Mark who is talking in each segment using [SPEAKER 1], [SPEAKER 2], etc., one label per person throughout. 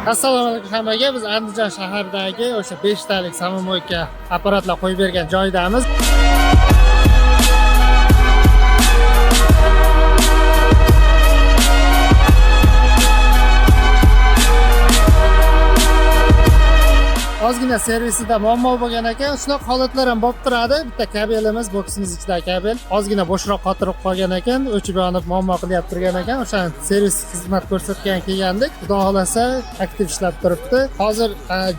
[SPEAKER 1] Assalomu alaykum hammaga. Biz Andijon shahridagi o'sha 5 talik samomoyka apparatlar qo'yib bergan joydamiz. Ozgina servisida muammo bo'lgan ekan, shunaqa holatlar ham bo'lib turadi. Bitta kabelimiz, boksimiz ichidagi kabel ozgina bo'shroq qotirib qolgan ekan, o'chib yonib muammo qilyapti turgan ekan. O'sha servis xizmat ko'rsatgan kelgandik. Xudo xolasa aktiv ishlab turibdi. Hozir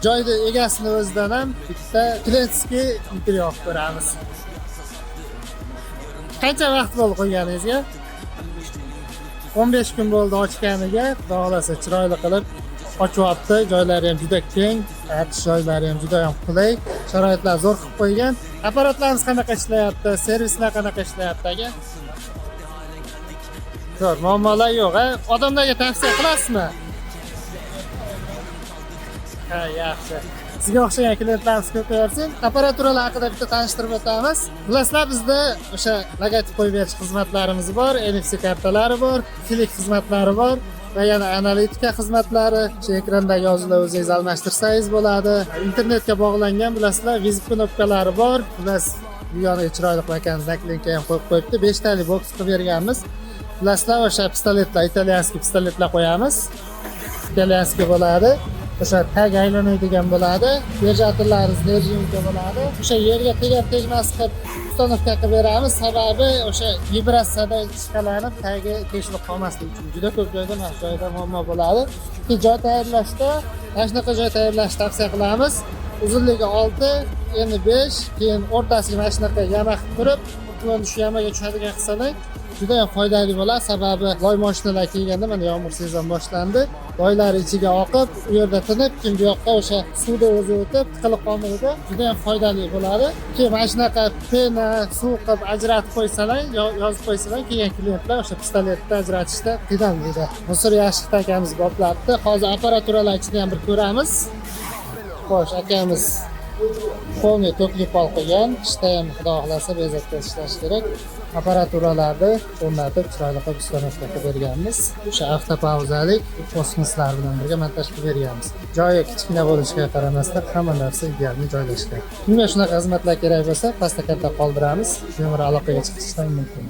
[SPEAKER 1] joyda egasini o'zidan ham bitta Kletskiy intervyu olib ko'ramiz. Qancha vaqt bo'ldi qo'yganingizga? 15 kun bo'ldi ochganiga. Xudo xolasa chiroyli qilib ochyapti. Joylari ham juda keng, aytish joylari ham juda ham qulay, sharoitlar zo'r qilib qo'ygan. Apparatlarimiz qanaqa ishlayapti, servislar qanaqa ishlayapti aka? Zo'r, muammolar yo'q, ha? Odamlarga tavsiya qilasizmi? Ha, yaxshi. Sizga o'xshagan klientlarimiz ko'payarsin. Apparaturalar haqida bitta tanishtirib o'tamiz. Bilasizlar, bizda o'sha logotip qo'yib berish xizmatlarimiz bor, NFC kartalari bor, filik xizmatlari bor. Va yana analitika xizmatlari, shu ekrandagi yozuvlar o'zingiz almashtirsangiz bo'ladi. Internetga bog'langan, bilasizlar, vizit knopkalari bor. Biz bu yoniga chiroyli qilgan zaklinka ham qo'yib qo'yibdi. 5 talik boks qilib berganmiz. Bilasizlar, o'sha pistoletlar, italyanskiy pistoletlar qo'yamiz. Italyanskiy bo'ladi. O'sha tag aylanadigan bo'ladi. Dvigatellar nержинка bo'ladi. O'sha yerga tegmas qilib uстановка qilib beramiz. Sababi o'sha vibratsiyada chiqalanib tagi teshilib qolmasligi uchun. Juda ko'p joyda mana shu joyda muammo bo'ladi. Joy tayyorlashda mana shunaqa joy tayyorlashni tavsiya qilamiz. Uzunligi 6, eni 5, keyin o'rtasiga mana shunaqa yama qilib turib, uni shu yamaga tushadigan qilsalar juda ham foydali bo'ladi. Sababi loy mashinalar kelganda mana yomg'ir sezon boshlandi. Loylar ichiga oqib, u yerda tinib, keyin bu yoqqa o'sha suvda o'zi o'tib, tiqilib qolmaydi. Juda ham foydali bo'ladi. Keyin mana shunaqa pena, suv qilib ajratib qo'ysalar, yozib qo'ysalar, kelgan klientlar o'sha pistoletni ajratishda qiynalmaydi. Musir Yashik akamiz boplabdi. Hozir apparaturalar ichida ham bir ko'ramiz. Xo'sh, akamiz qo'lni to'klib qolgan, ishda ham xudo xolasa bezakda ishlash kerak. Apparaturalarni o'rnatib chiroyli qilib uстановка qilib berganmiz. O'sha avtopauzalik kosmoslar bilan birga montaj qilib berganmiz. Joyi kichkina bo'lishiga qaramasdan hamma narsa ideal joylashgan. Kimga shunaqa xizmatlar kerak bo'lsa, pastda katta qoldiramiz. Nomer aloqaga chiqishdan mumkin.